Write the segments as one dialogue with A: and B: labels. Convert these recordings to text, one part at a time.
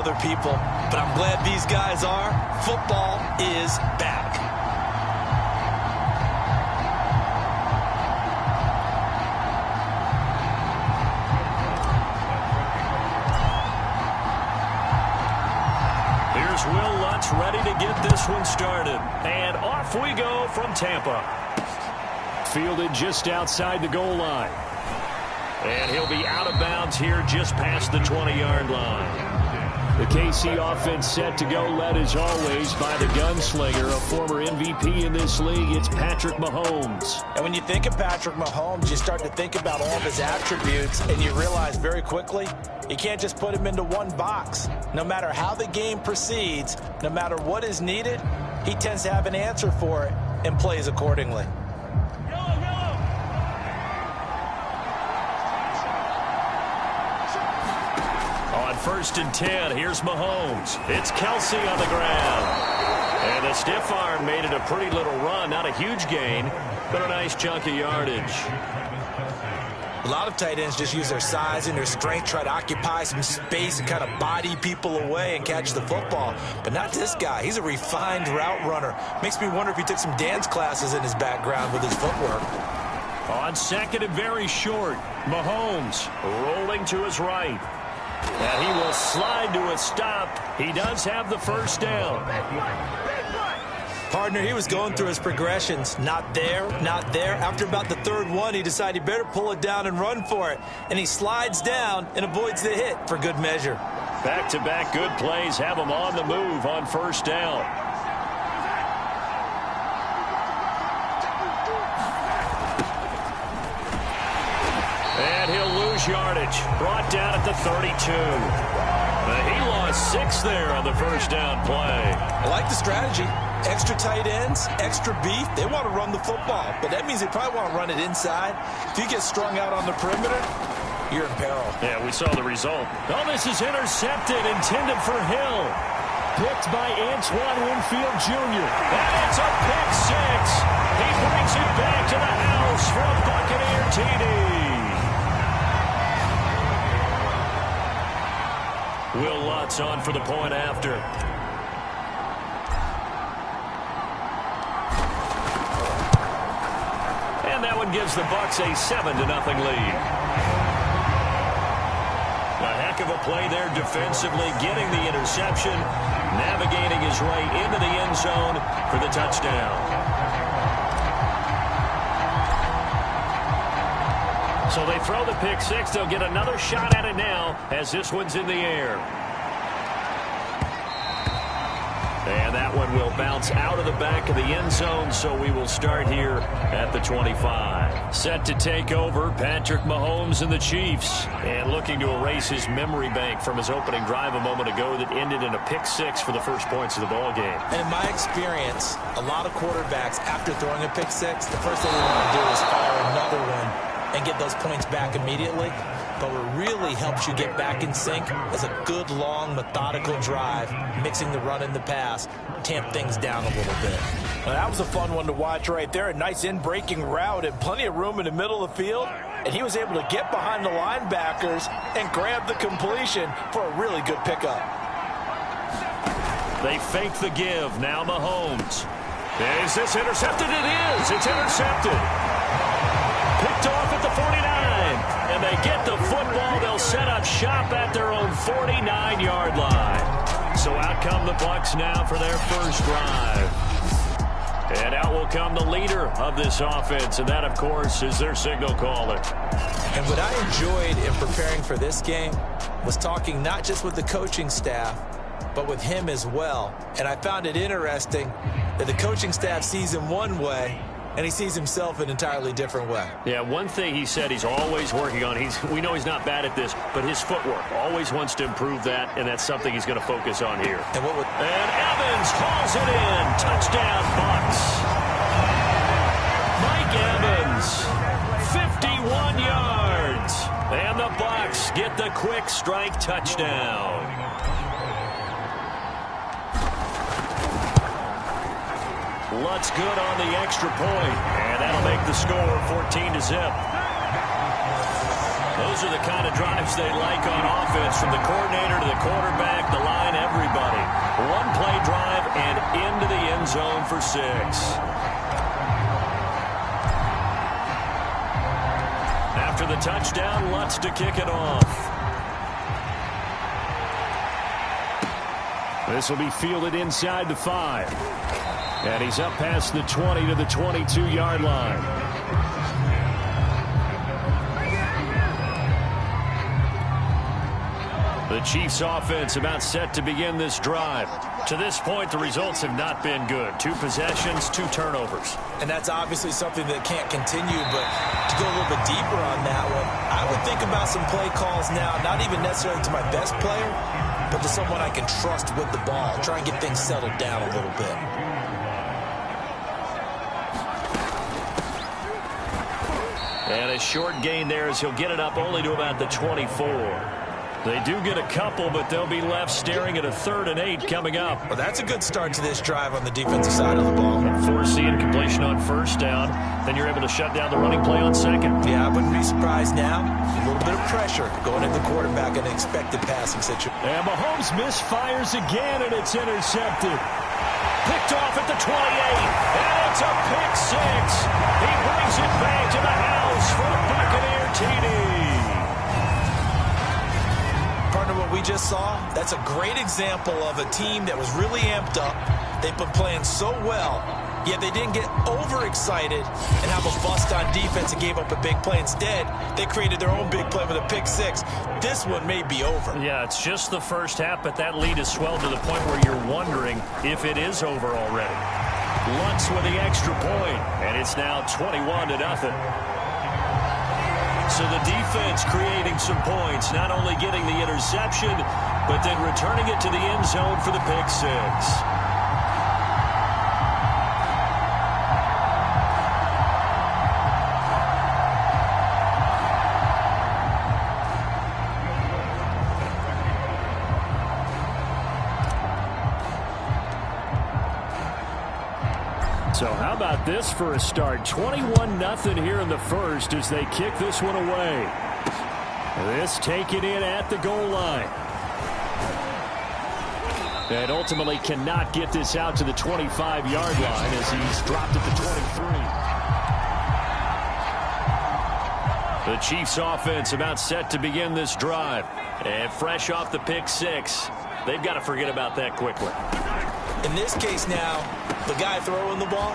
A: other people, but I'm glad these guys are. Football is back.
B: Here's Will Lutz ready to get this one started. And off we go from Tampa. Fielded just outside the goal line. And he'll be out of bounds here just past the 20-yard line. The KC offense set to go, led as always by the gunslinger, a former MVP in this league. It's Patrick Mahomes.
A: And when you think of Patrick Mahomes, you start to think about all of his attributes, and you realize very quickly you can't just put him into one box. No matter how the game proceeds, no matter what is needed, he tends to have an answer for it and plays accordingly.
B: First and 10, here's Mahomes. It's Kelsey on the ground. And a stiff arm made it a pretty little run. Not a huge gain, but a nice chunk of yardage.
A: A lot of tight ends just use their size and their strength, try to occupy some space and kind of body people away and catch the football. But not this guy. He's a refined route runner. Makes me wonder if he took some dance classes in his background with his footwork.
B: On second and very short, Mahomes rolling to his right. And he will slide to a stop. He does have the first down.
A: Partner, he was going through his progressions. Not there, not there. After about the third one, he decided he better pull it down and run for it. And he slides down and avoids the hit for good measure.
B: Back-to-back good plays have him on the move on first down. And he'll lose yardage. Brought down at the 32. He lost 6 there on the first down play.
A: I like the strategy. Extra tight ends, extra beef. They want to run the football, but that means they probably want to run it inside. If you get strung out on the perimeter, you're in peril.
B: Yeah, we saw the result. Oh, this is intercepted, intended for Hill. Picked by Antoine Winfield Jr. And it's a pick 6. He brings it back to the house for a Buccaneer TD. Will Lutz on for the point after. And that one gives the Bucs a 7-0 lead. A heck of a play there defensively, getting the interception, navigating his way into the end zone for the touchdown. So they throw the pick 6. They'll get another shot at it now as this one's in the air. And that one will bounce out of the back of the end zone, so we will start here at the 25. Set to take over, Patrick Mahomes and the Chiefs. And looking to erase his memory bank from his opening drive a moment ago that ended in a pick 6 for the first points of the ball game.
A: And in my experience, a lot of quarterbacks, after throwing a pick 6, the first thing they want to do is fire another one and get those points back immediately. But what really helps you get back in sync is a good, long, methodical drive, mixing the run and the pass, tamp things down a little bit. Well, that was a fun one to watch right there. A nice in-breaking route and plenty of room in the middle of the field. And he was able to get behind the linebackers and grab the completion for a really good pickup.
B: They fake the give. Now Mahomes. Is this intercepted? It is. It's intercepted. Picked off at the 49. And they get the football. They'll set up shop at their own 49-yard line. So out come the Bucs now for their first drive. And out will come the leader of this offense. And that, of course, is their signal caller.
A: And what I enjoyed in preparing for this game was talking not just with the coaching staff, but with him as well. And I found it interesting that the coaching staff sees him one way, and he sees himself an entirely different way.
B: Yeah, one thing he said he's always working on, we know he's not bad at this, but his footwork, always wants to improve that, and that's something he's going to focus on here.
A: And
B: Evans hauls it in. Touchdown, Bucs. Mike Evans, 51 yards. And the Bucs get the quick strike touchdown. Lutz good on the extra point, and that'll make the score 14-0. Those are the kind of drives they like on offense, from the coordinator to the quarterback, the line, everybody. One-play drive and into the end zone for 6. After the touchdown, Lutz to kick it off. This will be fielded inside the 5. And he's up past the 20 to the 22-yard line. The Chiefs offense about set to begin this drive. To this point, the results have not been good. 2 possessions, 2 turnovers.
A: And that's obviously something that can't continue, but to go a little bit deeper on that one, I would think about some play calls now, not even necessarily to my best player, but to someone I can trust with the ball. Try and get things settled down a little bit.
B: And a short gain there as he'll get it up only to about the 24. They do get a couple, but they'll be left staring at a 3rd and 8 coming up.
A: Well, that's a good start to this drive on the defensive side of the ball.
B: Force the incompletion on 1st down. Then you're able to shut down the running play on 2nd.
A: Yeah, I wouldn't be surprised now. A little bit of pressure going at the quarterback in an expected passing situation.
B: And Mahomes misfires again, and it's intercepted. Picked off at the 28, and it's a pick 6. He brings it back to the house for a Buccaneer TD.
A: Partner, what we just saw, that's a great example of a team that was really amped up. They've been playing so well, yet they didn't get overexcited and have a bust on defense and gave up a big play. Instead, they created their own big play with a pick 6. This one may be over.
B: Yeah, it's just the first half, but that lead has swelled to the point where you're wondering if it is over already. Lutz with the extra point, and it's now 21-0. So the defense creating some points, not only getting the interception, but then returning it to the end zone for the pick 6. So how about this for a start? 21-0 here in the first as they kick this one away. This taken in at the goal line. And ultimately cannot get this out to the 25-yard line as he's dropped at the 23. The Chiefs offense about set to begin this drive. And fresh off the pick 6. They've got to forget about that quickly.
A: In this case now, the guy throwing the ball,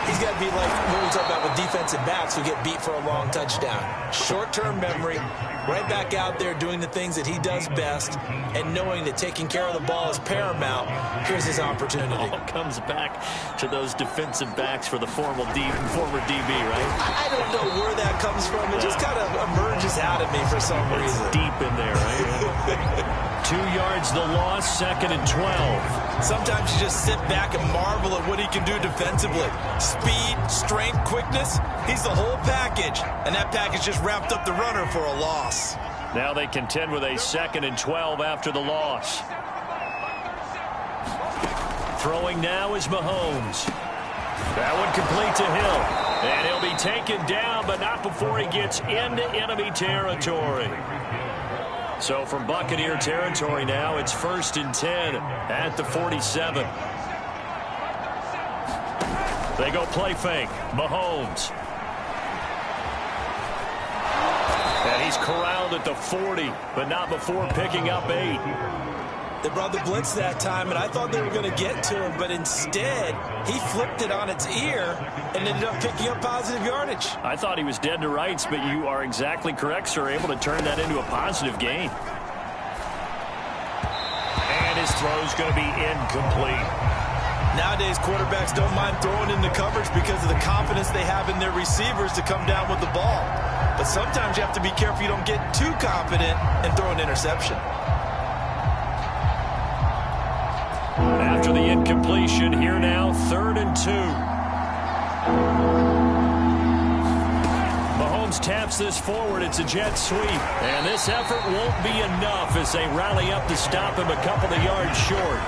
A: he's got to be like what we talk about with defensive backs who get beat for a long touchdown. Short-term memory, right back out there doing the things that he does best, and knowing that taking care of the ball is paramount. Here's his opportunity.
B: It all comes back to those defensive backs for the former DB, right?
A: I don't know where that comes from. It just kind of emerges out of me for some reason.
B: Deep in there, right? 2 yards the loss, 2nd and 12.
A: Sometimes you just sit back and marvel at what he can do defensively. Speed, strength, quickness, he's the whole package. And that package just wrapped up the runner for a loss.
B: Now they contend with a 2nd and 12 after the loss. Throwing now is Mahomes. That one complete to Hill. And he'll be taken down, but not before he gets into enemy territory. So from Buccaneer territory now, it's 1st and 10 at the 47. They go play fake. Mahomes. And he's corralled at the 40, but not before picking up 8.
A: They brought the blitz that time, and I thought they were going to get to him, but instead, he flipped it on its ear and ended up picking up positive yardage.
B: I thought he was dead to rights, but you are exactly correct, sir, able to turn that into a positive gain. And his throw's going to be incomplete.
A: Nowadays, quarterbacks don't mind throwing into coverage because of the confidence they have in their receivers to come down with the ball. But sometimes you have to be careful you don't get too confident and throw an interception.
B: After the incompletion, here now, 3rd and 2. Mahomes taps this forward. It's a jet sweep. And this effort won't be enough as they rally up to stop him a couple of yards short.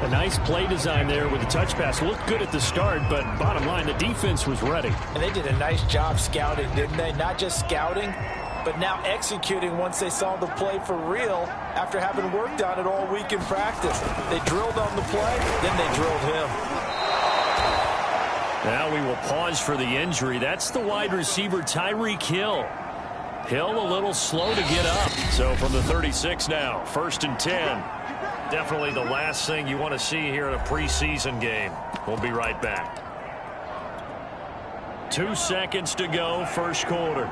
B: A nice play design there with the touch pass. Looked good at the start, but bottom line, the defense was ready.
A: And they did a nice job scouting, didn't they? Not just scouting, but now executing once they saw the play for real after having worked on it all week in practice. They drilled on the play, then they drilled him.
B: Now we will pause for the injury. That's the wide receiver, Tyreek Hill. Hill a little slow to get up. So from the 36 now, 1st and 10. Definitely the last thing you want to see here in a preseason game. We'll be right back. 2 seconds to go, first quarter.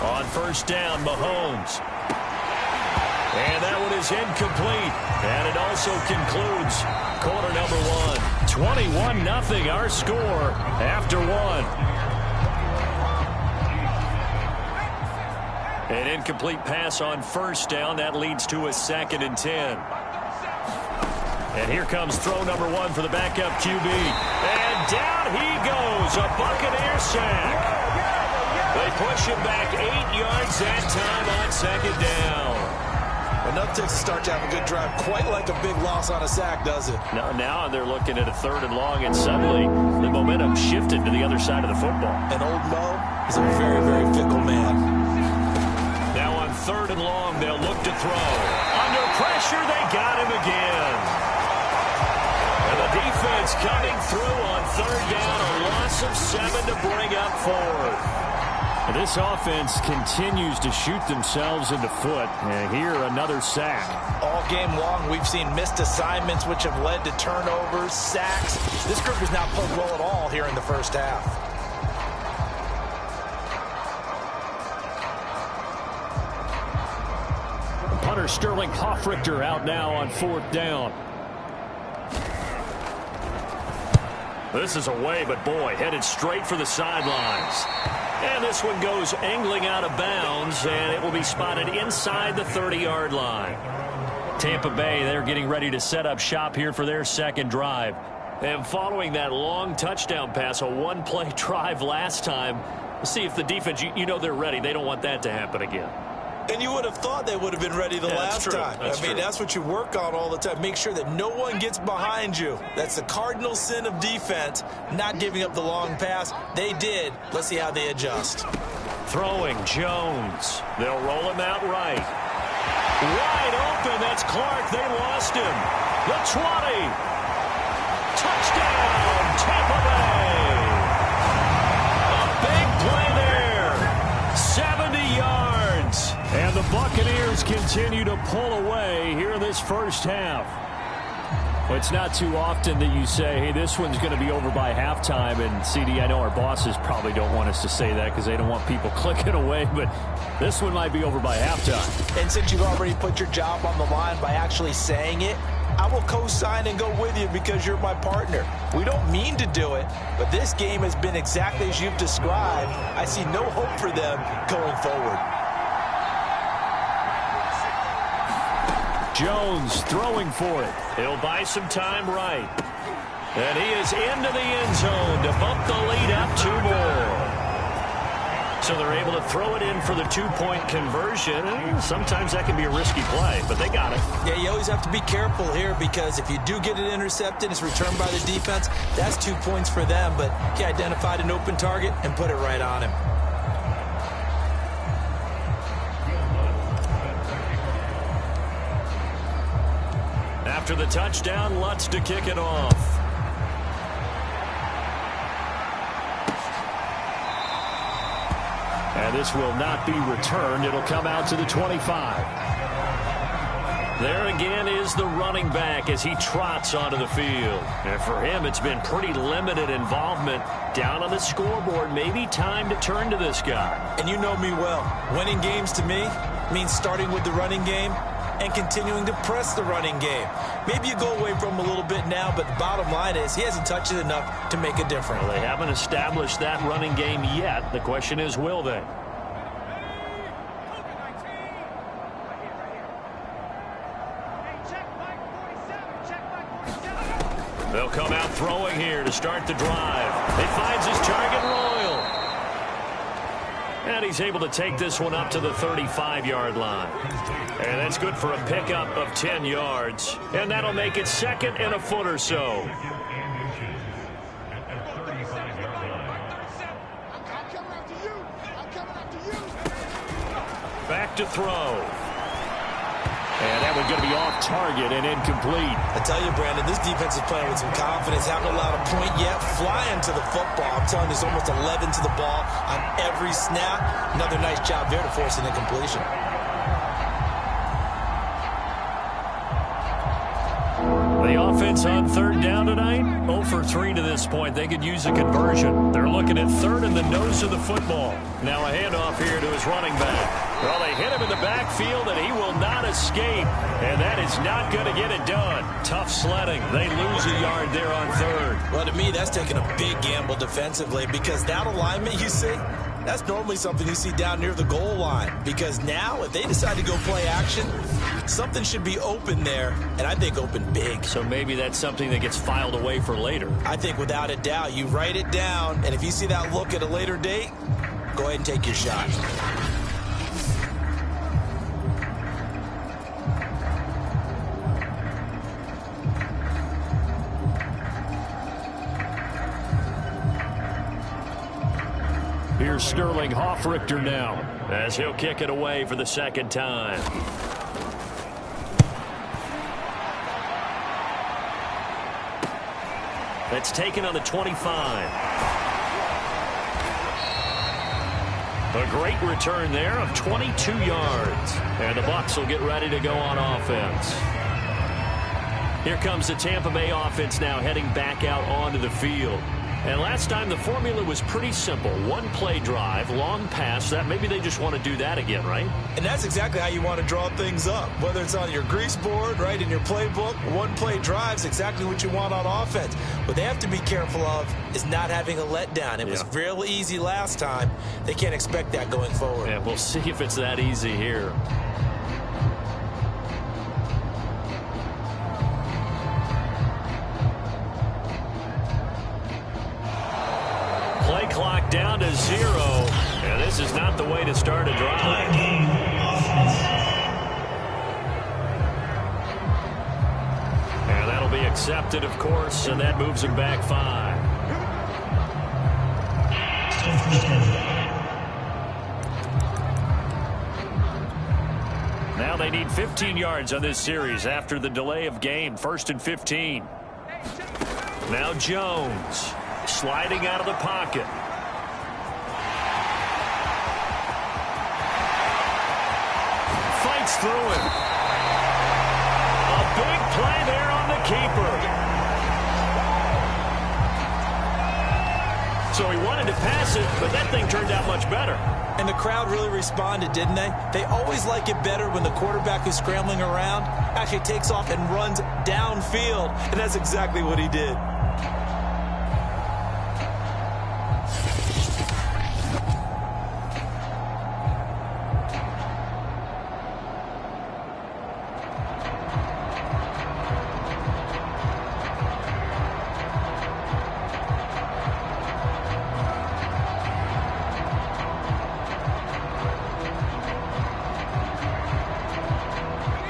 B: On first down, Mahomes. And that one is incomplete. And it also concludes quarter number 1. 21-0 our score after 1. An incomplete pass on first down. That leads to a 2nd and 10. And here comes throw number 1 for the backup QB. And down he goes. A Buccaneer sack. They push him back 8 yards that time on 2nd down.
A: Enough to start to have a good drive. Quite like a big loss on a sack, does it?
B: Now they're looking at a 3rd and long, and suddenly the momentum shifted to the other side of the football.
A: And old Mo is a very, very fickle man.
B: 3rd and long, they'll look to throw. Under pressure, they got him again. And the defense coming through on 3rd down, a loss of 7 to bring up 4th. And this offense continues to shoot themselves in the foot. And here, another sack.
A: All game long, we've seen missed assignments, which have led to turnovers, sacks. This group has not played well at all here in the first half.
B: Punter Sterling Hoffrichter out now on 4th down. This is away, but boy, headed straight for the sidelines. And this one goes angling out of bounds, and it will be spotted inside the 30-yard line. Tampa Bay, they're getting ready to set up shop here for their 2nd drive. And following that long touchdown pass, a 1-play drive last time, we'll see if the defense, you know they're ready. They don't want that to happen again.
A: And you would have thought they would have been ready the last time. That's what you work on all the time. Make sure that no one gets behind you. That's the cardinal sin of defense, not giving up the long pass. They did. Let's see how they adjust.
B: Throwing Jones. They'll roll him out right. Wide open. That's Clark. They lost him. The 20. Touchdown, Tampa Bay. A big play there. 70 yards. And the Buccaneers continue to pull away here in this first half. Well, it's not too often that you say, hey, this one's going to be over by halftime. And, CD, I know our bosses probably don't want us to say that because they don't want people clicking away. But this one might be over by halftime.
A: And since you've already put your job on the line by actually saying it, I will co-sign and go with you because you're my partner. We don't mean to do it, but this game has been exactly as you've described. I see no hope for them going forward.
B: Jones throwing for it. He'll buy some time right. And he is into the end zone to bump the lead up 2 more. So they're able to throw it in for the 2-point conversion. Sometimes that can be a risky play, but they got it.
A: Yeah, you always have to be careful here because if you do get it intercepted, it's returned by the defense. That's 2 points for them, but he identified an open target and put it right on him.
B: After the touchdown, Lutz to kick it off. And this will not be returned. It'll come out to the 25. There again is the running back as he trots onto the field. And for him, it's been pretty limited involvement down on the scoreboard. Maybe time to turn to this guy.
A: And you know me well. Winning games to me means starting with the running game and continuing to press the running game. Maybe you go away from him a little bit now, but the bottom line is he hasn't touched it enough to make a difference.
B: Well, they haven't established that running game yet. The question is, will they? They'll come out throwing here to start the drive. He finds his target, Royal. And he's able to take this one up to the 35-yard line. And that's good for a pickup of 10 yards. And that'll make it 2nd and a foot or so. Back to throw. And that one's going to be off target and incomplete.
A: I tell you, Brandon, this defense is playing with some confidence. Haven't allowed a point yet. Flying to the football. I'm telling you, there's almost 11 to the ball on every snap. Another nice job there to force an incompletion.
B: The offense on 3rd down tonight, 0 for 3 to this point. They could use a conversion. They're looking at 3rd and the nose of the football. Now a handoff here to his running back. Well, they hit him in the backfield, and he will not escape. And that is not going to get it done. Tough sledding. They lose a yard there on 3rd.
A: Well, to me, that's taking a big gamble defensively because that alignment you see, that's normally something you see down near the goal line. Because now, if they decide to go play action, something should be open there, and I think open big.
B: So maybe that's something that gets filed away for later.
A: I think without a doubt, you write it down, and if you see that look at a later date, go ahead and take your shot.
B: Here's Sterling Hoffrichter now as he'll kick it away for the 2nd time. That's taken on the 25. A great return there of 22 yards. And the Bucs will get ready to go on offense. Here comes the Tampa Bay offense now heading back out onto the field. And last time the formula was pretty simple. 1-play drive, long pass. That maybe they just want to do that again, right?
A: And that's exactly how you want to draw things up. Whether it's on your grease board, right, in your playbook, 1-play drive's exactly what you want on offense. What they have to be careful of is not having a letdown. It was real easy last time. They can't expect that going forward.
B: Yeah, we'll see if it's that easy here. Play clock down to 0. And this is not the way to start a drive. And that'll be accepted, of course, and that moves him back 5. Now they need 15 yards on this series after the delay of game. 1st and 15. Now Jones. Sliding out of the pocket. Fights through him. A big play there on the keeper. So he wanted to pass it, but that thing turned out much better.
A: And the crowd really responded, didn't they? They always like it better when the quarterback who's scrambling around actually takes off and runs downfield. And that's exactly what he did.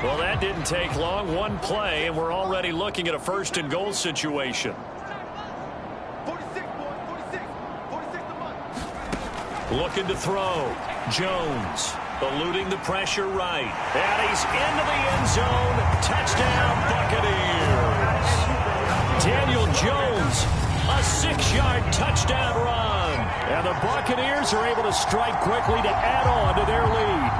B: Well, that didn't take long. 1 play, and we're already looking at a 1st and goal situation.
C: 46, boys, 46 to month.
B: Looking to throw. Jones eluding the pressure right. And he's into the end zone. Touchdown, Buccaneers. Daniel Jones, a 6-yard touchdown run. And the Buccaneers are able to strike quickly to add on to their lead.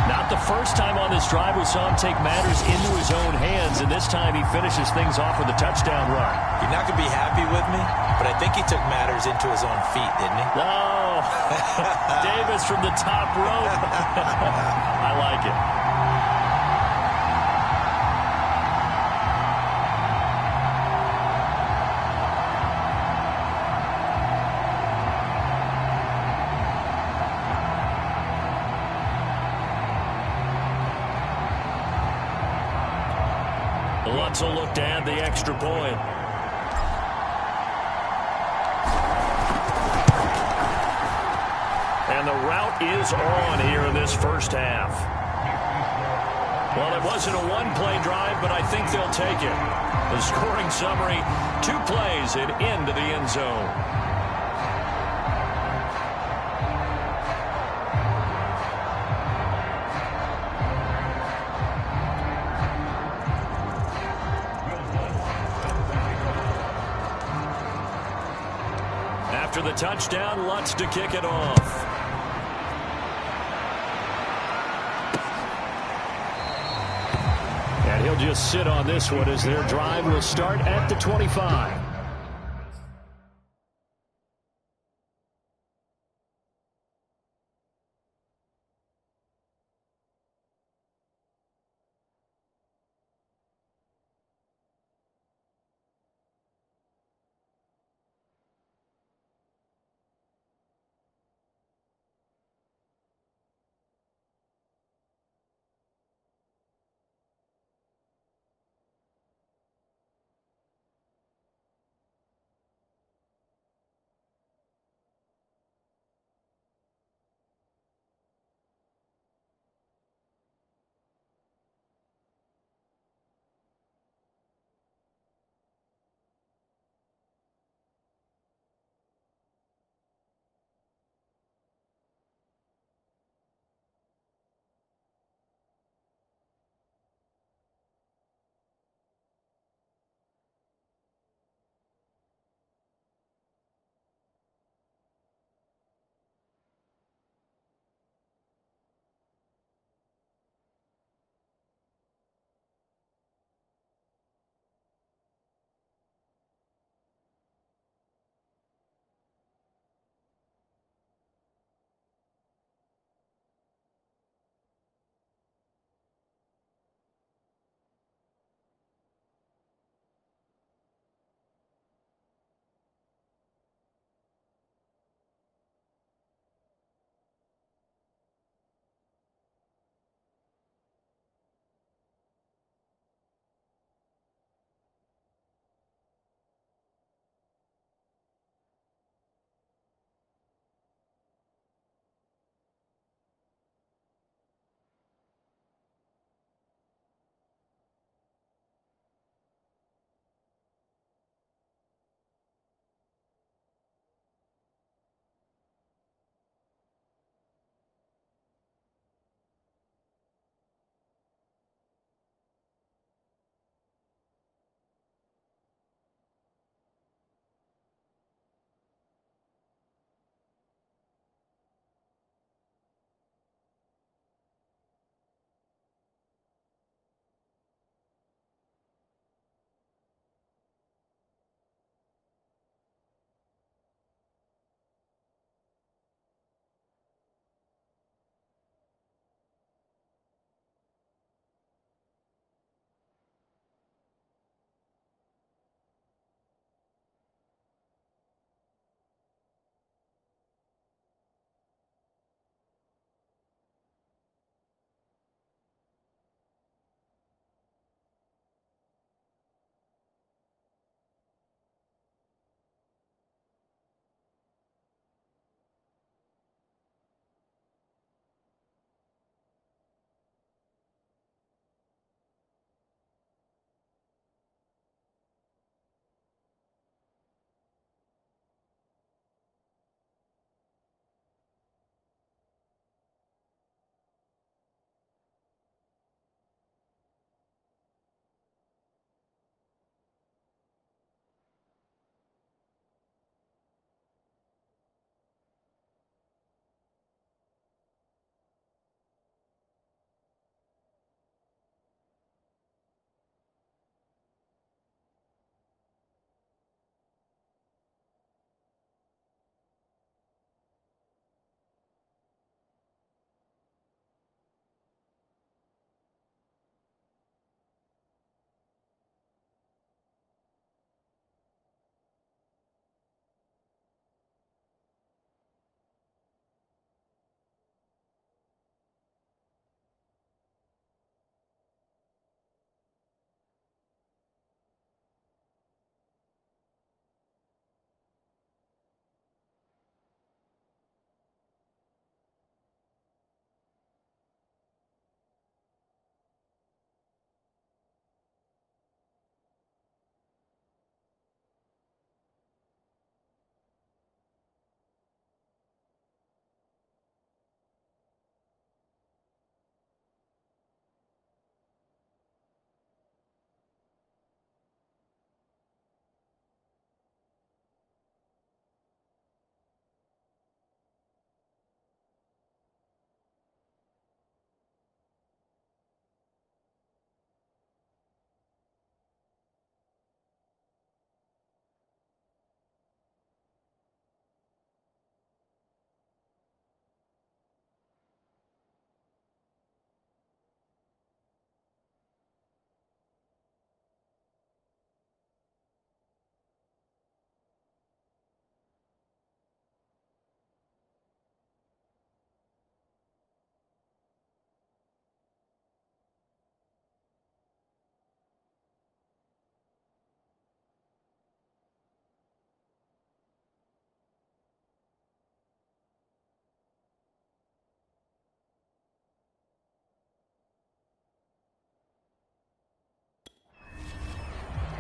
B: Not the first time on this drive we saw him take matters into his own hands, and this time he finishes things off with a touchdown run.
A: You're not going to be happy with me, but I think he took matters into his own feet, didn't he?
B: No. Davis from the top rope. I like it. Lutz will look to add the extra point. is on here in this first half. Well, it wasn't a one-play drive, but I think they'll take it. The scoring summary, 2 plays and into the end zone. After the touchdown, Lutz to kick it off. And he'll just sit on this one as their drive will start at the 25.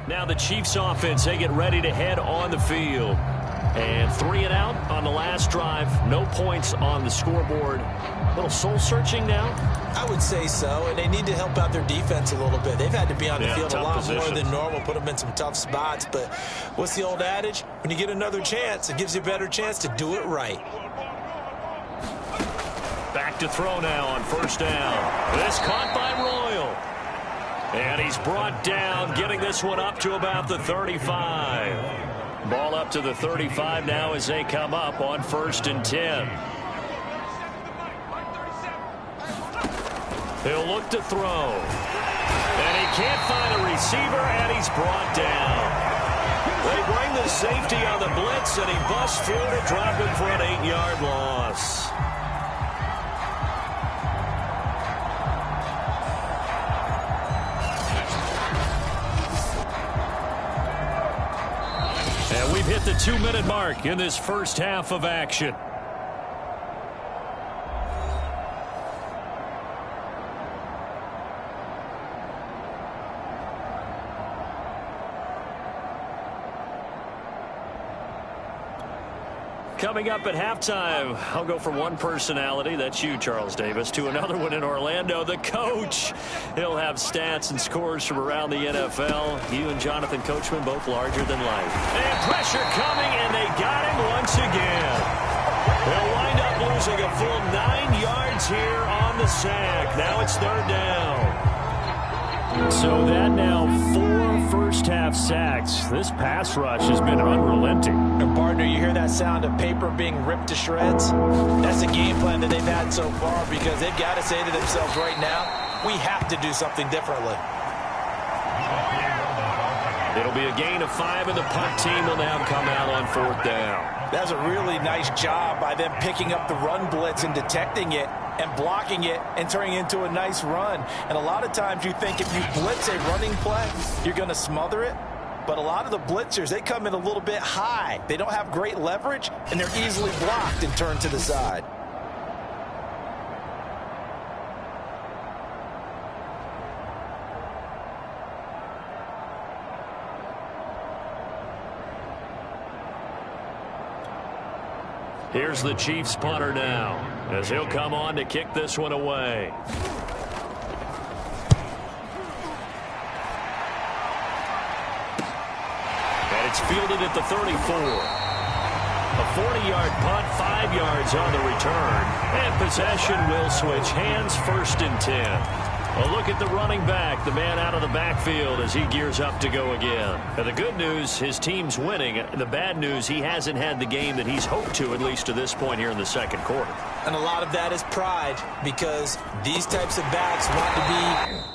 B: Now the Chiefs offense, they get ready to head on the field. And 3 and out on the last drive. No points on the scoreboard. A little soul-searching now?
A: I would say so, and they need to help out their defense a little bit. They've had to be on the field a lot more than normal, put them in some tough spots. But what's the old adage? When you get another chance, it gives you a better chance to do it right.
B: Back to throw now on first down. This caught by Royal. And he's brought down, getting this one up to about the 35. Ball up to the 35 now as they come up on 1st and 10. He'll look to throw. And he can't find a receiver, and he's brought down. They bring the safety on the blitz, and he busts through to drop him for an 8-yard loss. And we've hit the 2-minute mark in this first half of action. Coming up at halftime, I'll go from one personality, that's you, Charles Davis, to another one in Orlando, the coach. He'll have stats and scores from around the NFL. You and Jonathan Coachman both larger than life. And pressure coming, and they got him once again. They'll wind up losing a full 9 yards here on the sack. Now it's 3rd down. So that now 4 first-half sacks. This pass rush has been unrelenting.
A: And partner, you hear that sound of paper being ripped to shreds? That's the game plan that they've had so far, because they've got to say to themselves right now, we have to do something differently.
B: It'll be a gain of 5, and the punt team will now come out on 4th down.
A: That's a really nice job by them picking up the run blitz and detecting it and blocking it and turning it into a nice run. And a lot of times you think if you blitz a running play, you're going to smother it. But a lot of the blitzers, they come in a little bit high. They don't have great leverage, and they're easily blocked and turned to the side.
B: Here's the Chiefs punter now, as he'll come on to kick this one away. And it's fielded at the 34. A 40-yard punt, 5 yards on the return. And possession will switch hands, 1st and 10. A look at the running back, the man out of the backfield as he gears up to go again. And the good news, his team's winning. The bad news, he hasn't had the game that he's hoped to, at least to this point here in the 2nd quarter.
A: And a lot of that is pride, because these types of backs want to be...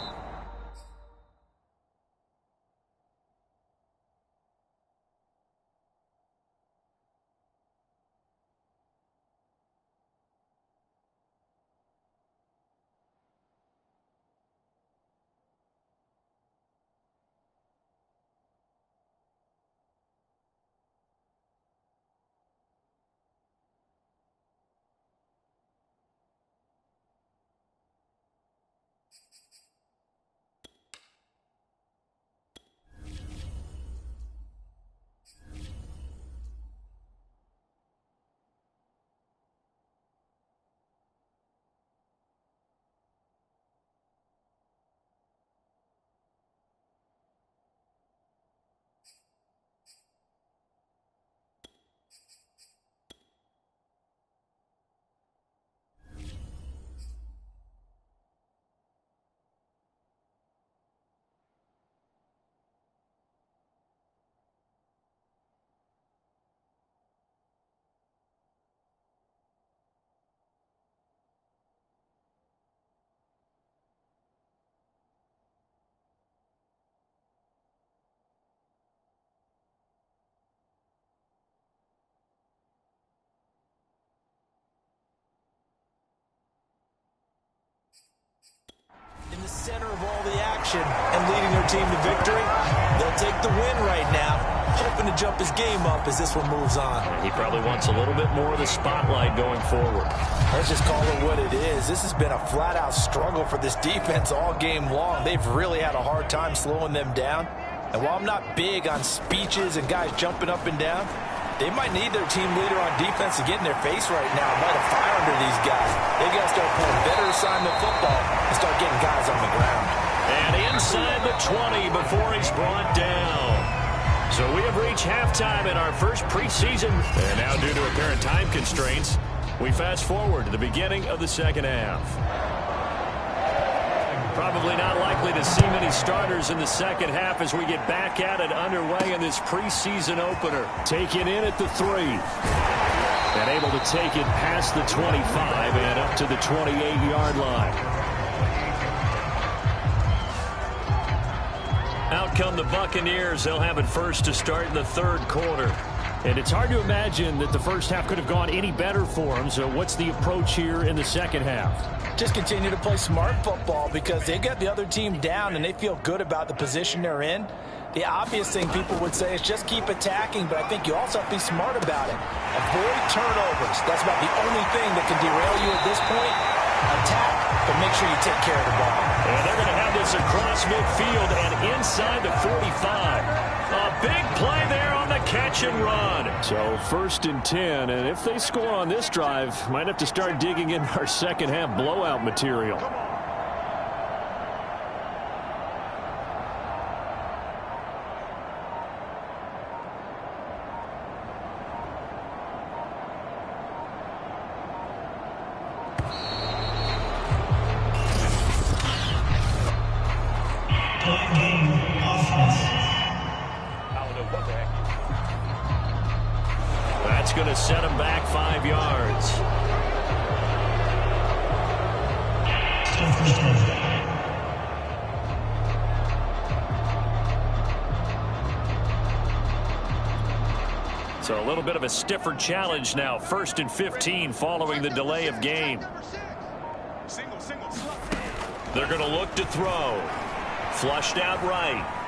A: in the center of all the action and leading their team to victory. They'll take the win right now, hoping to jump his game up as this one moves on.
B: He probably wants a little bit more of the spotlight going forward.
A: Let's just call it what it is. This has been a flat-out struggle for this defense all game long. They've really had a hard time slowing them down. And while I'm not big on speeches and guys jumping up and down, they might need their team leader on defense to get in their face right now and light a fire under these guys. They got to start playing better assignment football and start getting guys on the ground.
B: And inside the 20 before he's brought down. So we have reached halftime in our first preseason. And now, due to apparent time constraints, we fast forward to the beginning of the second half. Probably not likely to see many starters in the second half as we get back at it underway in this preseason opener. Taken in at the 3. And able to take it past the 25 and up to the 28-yard line. Out come the Buccaneers. They'll have it first to start in the third quarter. And it's hard to imagine that the first half could have gone any better for them. So what's the approach here in the second half?
A: Just continue to play smart football because they got the other team down and they feel good about the position they're in. The obvious thing people would say is just keep attacking, but I think you also have to be smart about it. Avoid turnovers. That's about the only thing that can derail you at this point. Attack, but make sure you take care of the ball.
B: And they're going to have this across midfield and inside the 45. A big play there on the catch and run. So 1st and 10, and if they score on this drive, might have to start digging in our second half blowout material. That's going to set him back 5 yards. So a little bit of a stiffer challenge now. 1st and 15 following the delay of game. They're going to look to throw. Flushed out right.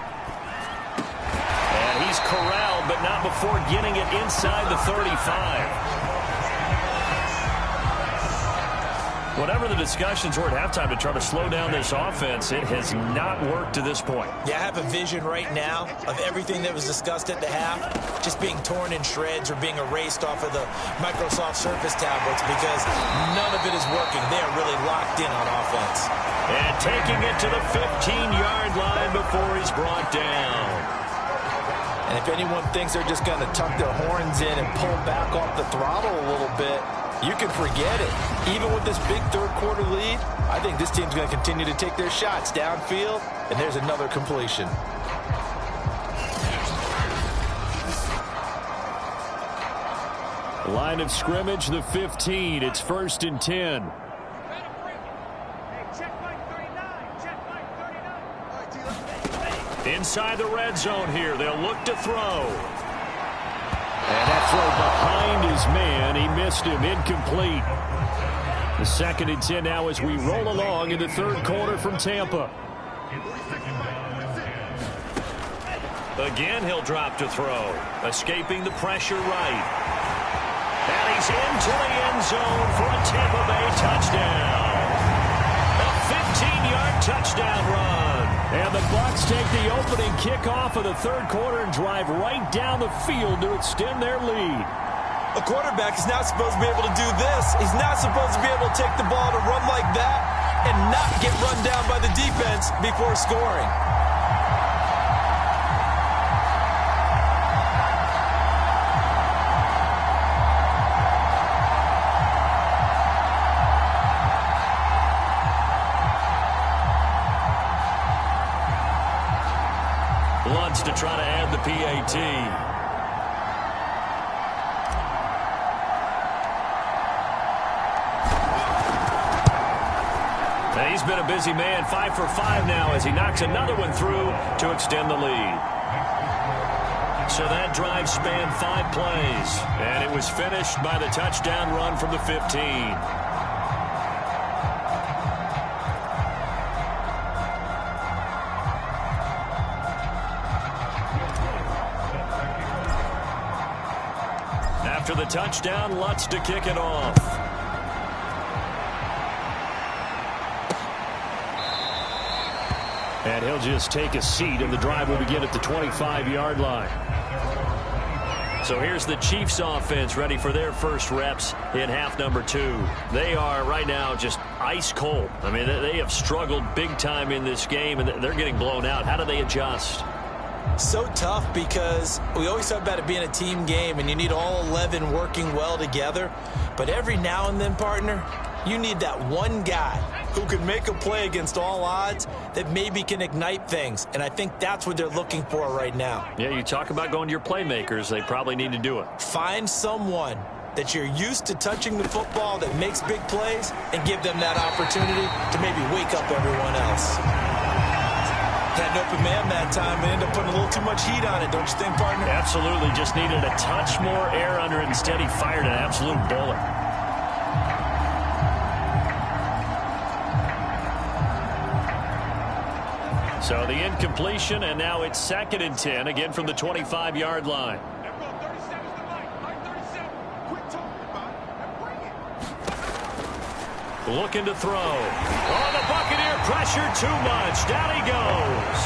B: And he's corralled, but not before getting it inside the 35. Whatever the discussions were at halftime to try to slow down this offense, it has not worked to this point.
A: Yeah, I have a vision right now of everything that was discussed at the half just being torn in shreds or being erased off of the Microsoft Surface tablets because none of it is working. They are really locked in on offense.
B: And taking it to the 15-yard line before he's brought down.
A: And if anyone thinks they're just going to tuck their horns in and pull back off the throttle a little bit, you can forget it. Even with this big third-quarter lead, I think this team's going to continue to take their shots downfield, and there's another completion.
B: Line of scrimmage, the 15. It's 1st and 10. Inside the red zone here. They'll look to throw. And that throw behind his man. He missed him. Incomplete. The 2nd and 10 now as we roll along in the third quarter from Tampa. Again, he'll drop to throw. Escaping the pressure right. And he's into the end zone for a Tampa Bay touchdown. A 15-yard touchdown run. And the Bucs take the opening kickoff of the third quarter and drive right down the field to extend their lead.
A: A quarterback is not supposed to be able to do this. He's not supposed to be able to take the ball to run like that and not get run down by the defense before scoring.
B: Lutz to try to add the PAT. And he's been a busy man, 5 for 5 now as he knocks another one through to extend the lead. So that drive spanned 5 plays, and it was finished by the touchdown run from the 15. After the touchdown, Lutz to kick it off. And he'll just take a seat, and the drive will begin at the 25-yard line. So here's the Chiefs offense ready for their first reps in half number 2. They are right now just ice cold. I mean, they have struggled big time in this game, and they're getting blown out. How do they adjust?
A: So tough because we always talk about it being a team game, and you need all 11 working well together. But every now and then, partner, you need that one guy who can make a play against all odds that maybe can ignite things. And I think that's what they're looking for right now.
B: Yeah, you talk about going to your playmakers. They probably need to do it.
A: Find someone that you're used to touching the football that makes big plays and give them that opportunity to maybe wake up everyone else. Had an open man that time and ended up putting a little too much heat on it, don't you think, partner?
B: Absolutely. Just needed a touch more air under it. Instead, he fired an absolute bullet. So the incompletion, and now it's 2nd and 10, again from the 25-yard line. Looking to throw. Oh, the Buccaneer pressure too much. Down he goes.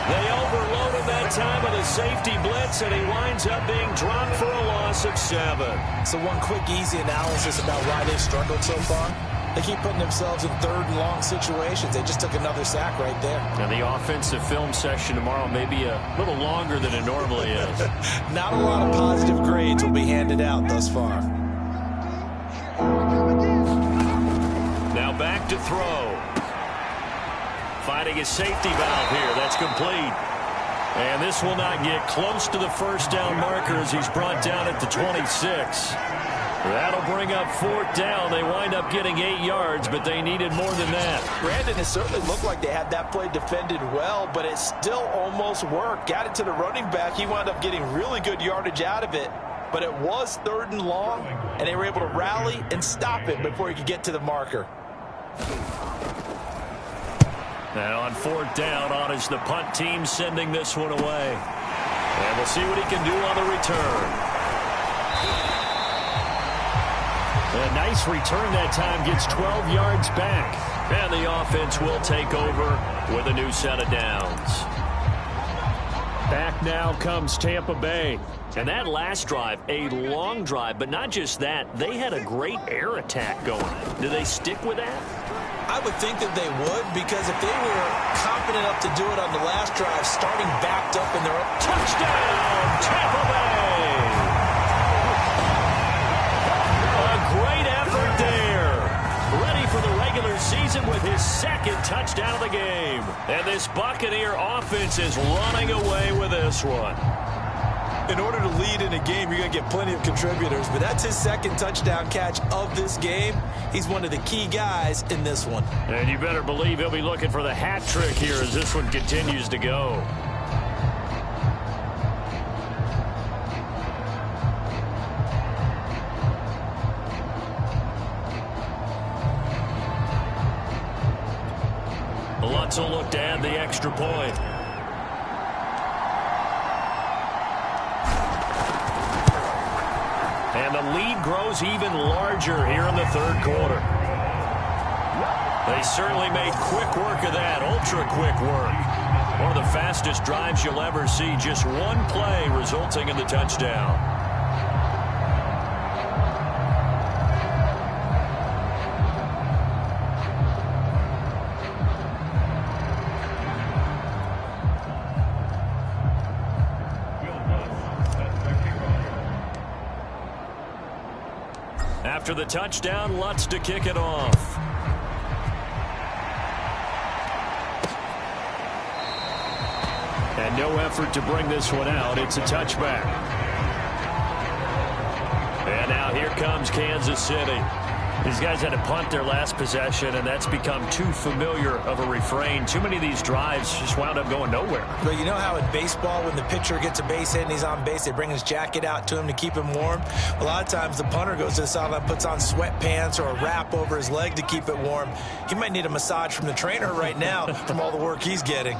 B: They overload him that time with a safety blitz, and he winds up being dropped for a loss of 7.
A: So one quick, easy analysis about why they've struggled so far. They keep putting themselves in 3rd and long situations. They just took another sack right there.
B: Now the offensive film session tomorrow may be a little longer than it normally is.
A: Not a lot of positive grades will be handed out thus far.
B: Now back to throw. Finding a safety valve here. That's complete. And this will not get close to the first down marker as he's brought down at the 26. That'll bring up 4th down. They wind up getting 8 yards, but they needed more than that.
A: Brandon, it certainly looked like they had that play defended well, but it still almost worked. Got it to the running back. He wound up getting really good yardage out of it, but it was 3rd and long, and they were able to rally and stop it before he could get to the marker.
B: Now on 4th down, on is the punt team sending this one away. And we'll see what he can do on the return. A nice return that time, gets 12 yards back. And the offense will take over with a new set of downs. Back now comes Tampa Bay. And that last drive, a long drive, but not just that. They had a great air attack going. Do they stick with that?
A: I would think that they would, because if they were confident enough to do it on the last drive, starting backed up in their own...
B: Touchdown, Tampa Bay! A great effort there. Ready for the regular season with his 2nd touchdown of the game. And this Buccaneer offense is running away with this one.
A: In order to lead in a game, you're going to get plenty of contributors, but that's his 2nd touchdown catch of this game. He's one of the key guys in this one.
B: And you better believe he'll be looking for the hat trick here as this one continues to go. Lutz will look to add the extra point. And the lead grows even larger here in the 3rd quarter. They certainly made quick work of that, ultra-quick work. One of the fastest drives you'll ever see, just one play resulting in the touchdown. After the touchdown, Lutz to kick it off. And no effort to bring this one out. It's a touchback. And now here comes Kansas City. These guys had to punt their last possession, and that's become too familiar of a refrain. Too many of these drives just wound up going nowhere.
A: But you know how in baseball, when the pitcher gets a base hit and he's on base, they bring his jacket out to him to keep him warm? A lot of times the punter goes to the sideline, puts on sweatpants or a wrap over his leg to keep it warm. He might need a massage from the trainer right now from all the work he's getting.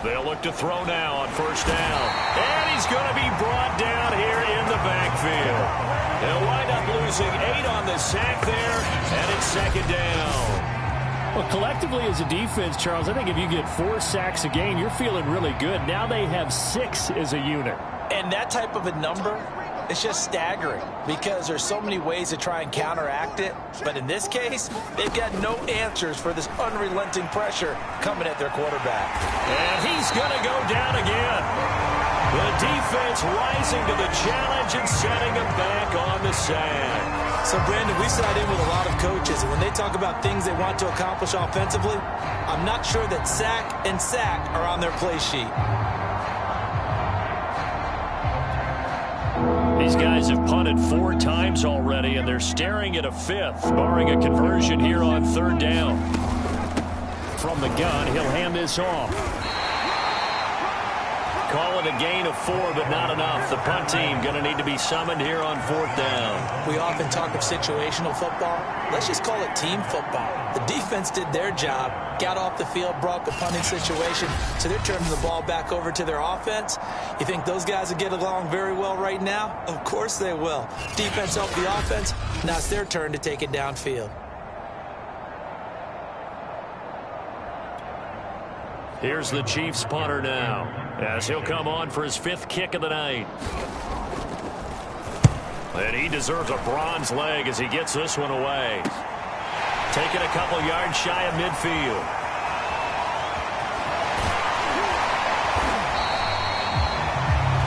B: They'll look to throw now on 1st down. And he's going to be brought down here in the backfield. They'll wind up losing 8 on the sack there, and it's 2nd down. Well, collectively as a defense, Charles, I think if you get 4 sacks a game, you're feeling really good. Now they have 6 as a unit.
A: And that type of a number, it's just staggering because there's so many ways to try and counteract it. But in this case, they've got no answers for this unrelenting pressure coming at their quarterback.
B: And he's going to go down again. The defense rising to the challenge and setting him back on the sand.
A: So, Brandon, we sat in with a lot of coaches, and when they talk about things they want to accomplish offensively, I'm not sure that sack and sack are on their play sheet.
B: These guys have punted 4 times already, and they're staring at a 5th, barring a conversion here on 3rd down. From the gun, he'll hand this off. Call it a gain of 4, but not enough. The punt team going to need to be summoned here on 4th down.
A: We often talk of situational football. Let's just call it team football. The defense did their job, got off the field, brought the punting situation, so they're turning the ball back over to their offense. You think those guys will get along very well right now? Of course they will. Defense helped the offense. Now it's their turn to take it downfield.
B: Here's the Chiefs punter now, as he'll come on for his 5th kick of the night. And he deserves a bronze leg as he gets this one away. Taking a couple yards shy of midfield.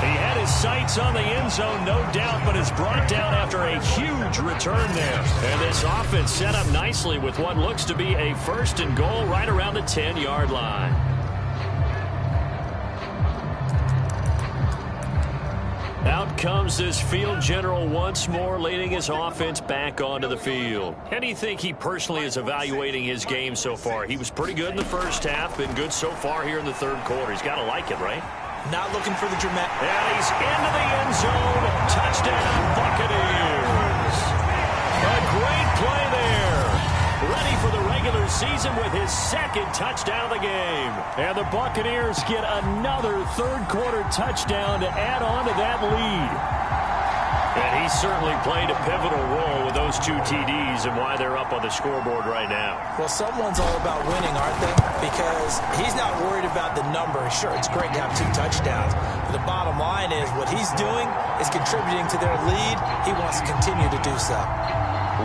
B: He had his sights on the end zone, no doubt, but is brought down after a huge return there. And this offense set up nicely with what looks to be a 1st and goal right around the 10-yard line. Out comes this field general once more, leading his offense back onto the field. How do you think he personally is evaluating his game so far? He was pretty good in the first half, been good so far here in the 3rd quarter. He's got to like it, right?
A: Not looking for the dramatic.
B: And he's into the end zone. Touchdown, Buccaneers. A great play there. Ready for the regular season with his 2nd touchdown of the game. And the Buccaneers get another 3rd quarter touchdown to add on to that lead. And he certainly played a pivotal role with those 2 TDs and why they're up on the scoreboard right now.
A: Well, someone's all about winning, aren't they? Because he's not worried about the number. Sure, it's great to have 2 touchdowns. But the bottom line is what he's doing is contributing to their lead. He wants to continue to do so.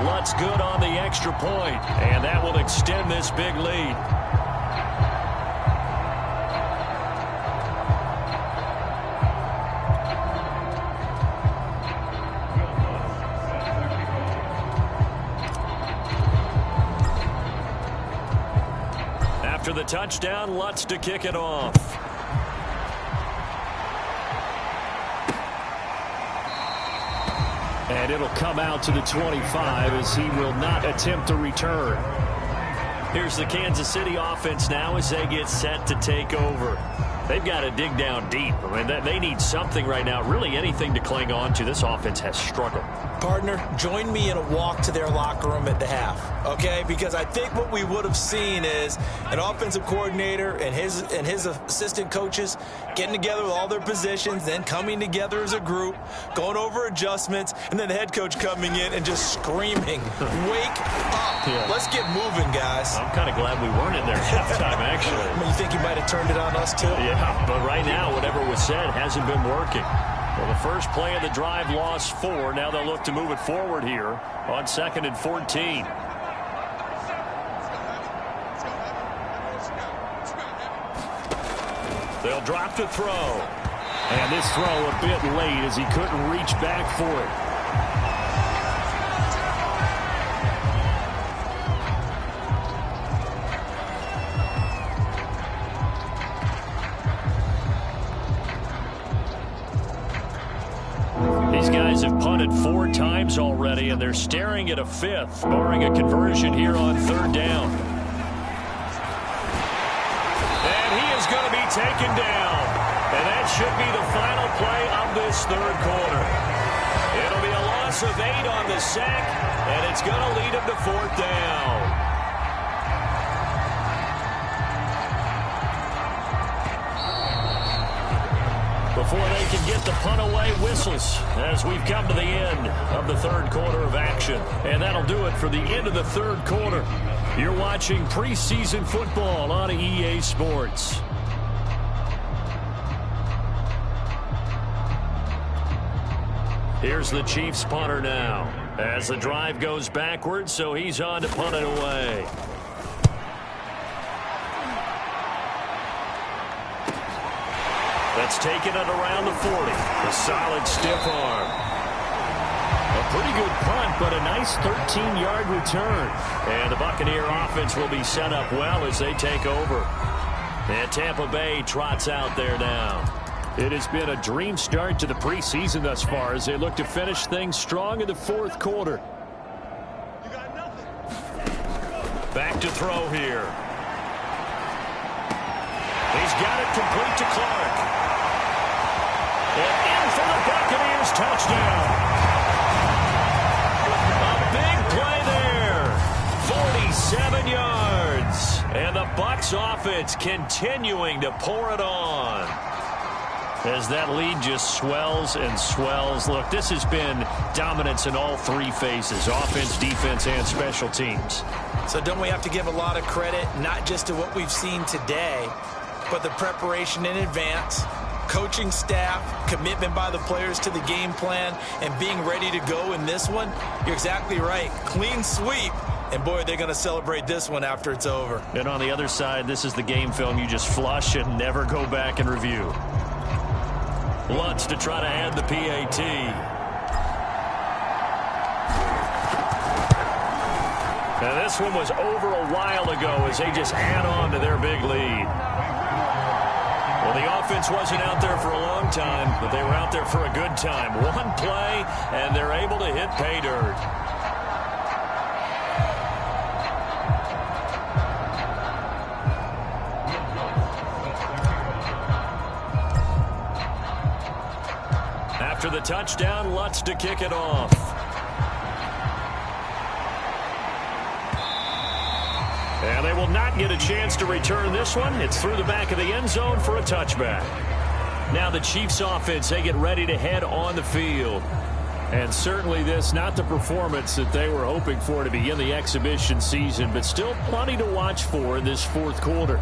B: Lutz good on the extra point, and that will extend this big lead. After the touchdown, Lutz to kick it off. And it'll come out to the 25 as he will not attempt to return. Here's the Kansas City offense now as they get set to take over. They've got to dig down deep. I mean, they need something right now, really anything to cling on to. This offense has struggled.
A: Partner, join me in a walk to their locker room at the half, okay? Because I think what we would have seen is an offensive coordinator and his assistant coaches getting together with all their positions, then coming together as a group, going over adjustments, and then the head coach coming in and just screaming, "Wake up! Yeah. Let's get moving, guys."
B: I'm kind of glad we weren't in there at halftime, actually.
A: I mean, you think you might have turned it on us too?
B: Yeah, but right now, whatever was said hasn't been working. Well, the first play of the drive lost 4. Now they'll look to move it forward here on 2nd and 14. They'll drop to throw. And this throw a bit late as he couldn't reach back for it. These guys have punted 4 times already, and they're staring at a 5th, barring a conversion here on 3rd down. And he is going to be taken down. And that should be the final play of this 3rd quarter. It'll be a loss of 8 on the sack, and it's going to lead him to 4th down. Before they can get the punt away whistles as we've come to the end of the third quarter of action. And that'll do it for the end of the third quarter. You're watching preseason football on EA Sports. Here's the Chiefs punter now as the drive goes backwards, so he's on to punt it away. That's taken it around the 40. A solid stiff arm. A pretty good punt, but a nice 13-yard return. And the Buccaneer offense will be set up well as they take over. And Tampa Bay trots out there now. It has been a dream start to the preseason thus far as they look to finish things strong in the fourth quarter. Back to throw here. He's got it complete to Clark. And in for the Buccaneers touchdown. A big play there. 47 yards. And the Bucs offense continuing to pour it on. As that lead just swells and swells. Look, this has been dominance in all three phases, offense, defense, and special teams.
A: So don't we have to give a lot of credit, not just to what we've seen today, but the preparation in advance, coaching staff, commitment by the players to the game plan, and being ready to go in this one? You're exactly right. Clean sweep. And, boy, they're going to celebrate this one after it's over.
B: And on the other side, this is the game film you just flush and never go back and review. Lutz to try to add the PAT. Now this one was over a while ago as they just add on to their big lead. Well, the offense wasn't out there for a long time, but they were out there for a good time. One play, and they're able to hit pay dirt. After the touchdown, Lutz to kick it off. And they will not get a chance to return this one. It's through the back of the end zone for a touchback. Now the Chiefs offense, they get ready to head on the field. And certainly this, not the performance that they were hoping for to begin the exhibition season, but still plenty to watch for in this fourth quarter.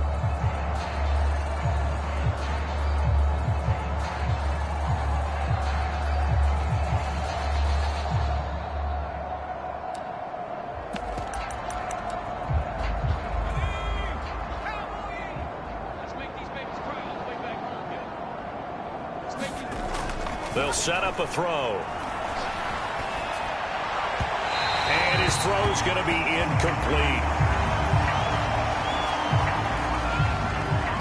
B: They'll set up a throw. And his throw's going to be incomplete.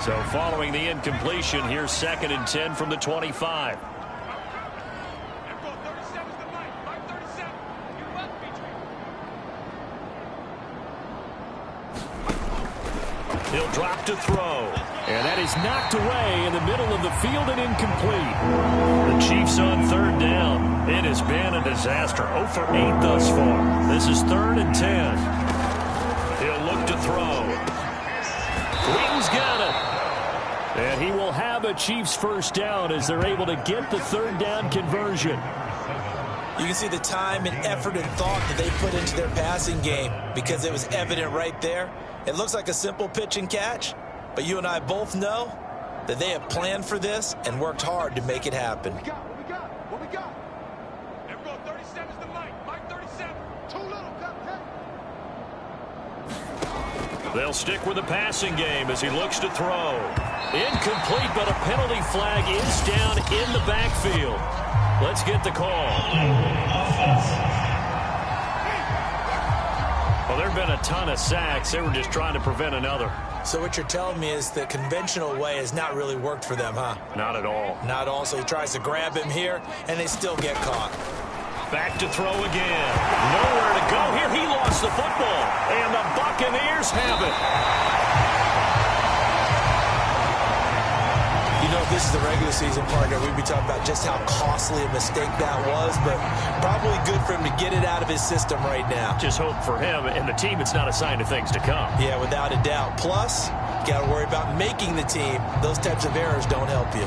B: So following the incompletion, here's 2nd and 10 from the 25. He'll drop to throw. And that is knocked away in the middle of the field and incomplete. The Chiefs on third down. It has been a disaster. 0 for 8 thus far. This is 3rd and 10. He'll look to throw. Green's got it. And he will have a Chiefs first down as they're able to get the third down conversion.
A: You can see the time and effort and thought that they put into their passing game because it was evident right there. It looks like a simple pitch and catch, but you and I both know that they have planned for this and worked hard to make it happen.
C: What we got? There we go, 37's the Mike 37. Too little,
B: They'll stick with the passing game as he looks to throw. Incomplete, but a penalty flag is down in the backfield. Let's get the call. Well, there have been a ton of sacks. They were just trying to prevent another.
A: So what you're telling me is the conventional way has not really worked for them, huh?
B: Not at all.
A: Not all. So he tries to grab him here, and they still get caught.
B: Back to throw again. Nowhere to go here. He lost the football, and the Buccaneers have it.
A: You know, if this is the regular season, partner, we'd be talking about just how costly a mistake that was, but probably good for him to get it out of his system right now.
B: Just hope for him and the team it's not a sign of things to come.
A: Yeah, without a doubt. Plus, got to worry about making the team. Those types of errors don't help you.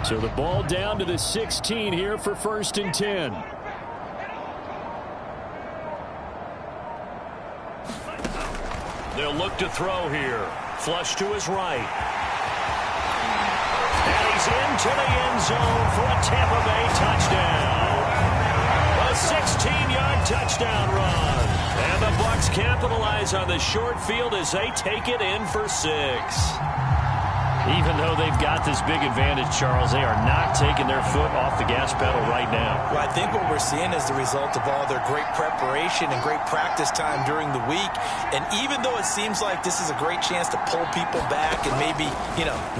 B: So the ball down to the 16 here for 1st and 10. They'll look to throw here. Flush to his right. And he's into the end zone for a Tampa Bay touchdown. A 16-yard touchdown run. And the Bucs capitalize on the short field as they take it in for 6. Even though they've got this big advantage, Charles, they are not taking their foot off the gas pedal right now.
A: Well, I think what we're seeing is the result of all their great preparation and great practice time during the week. And even though it seems like this is a great chance to pull people back and maybe,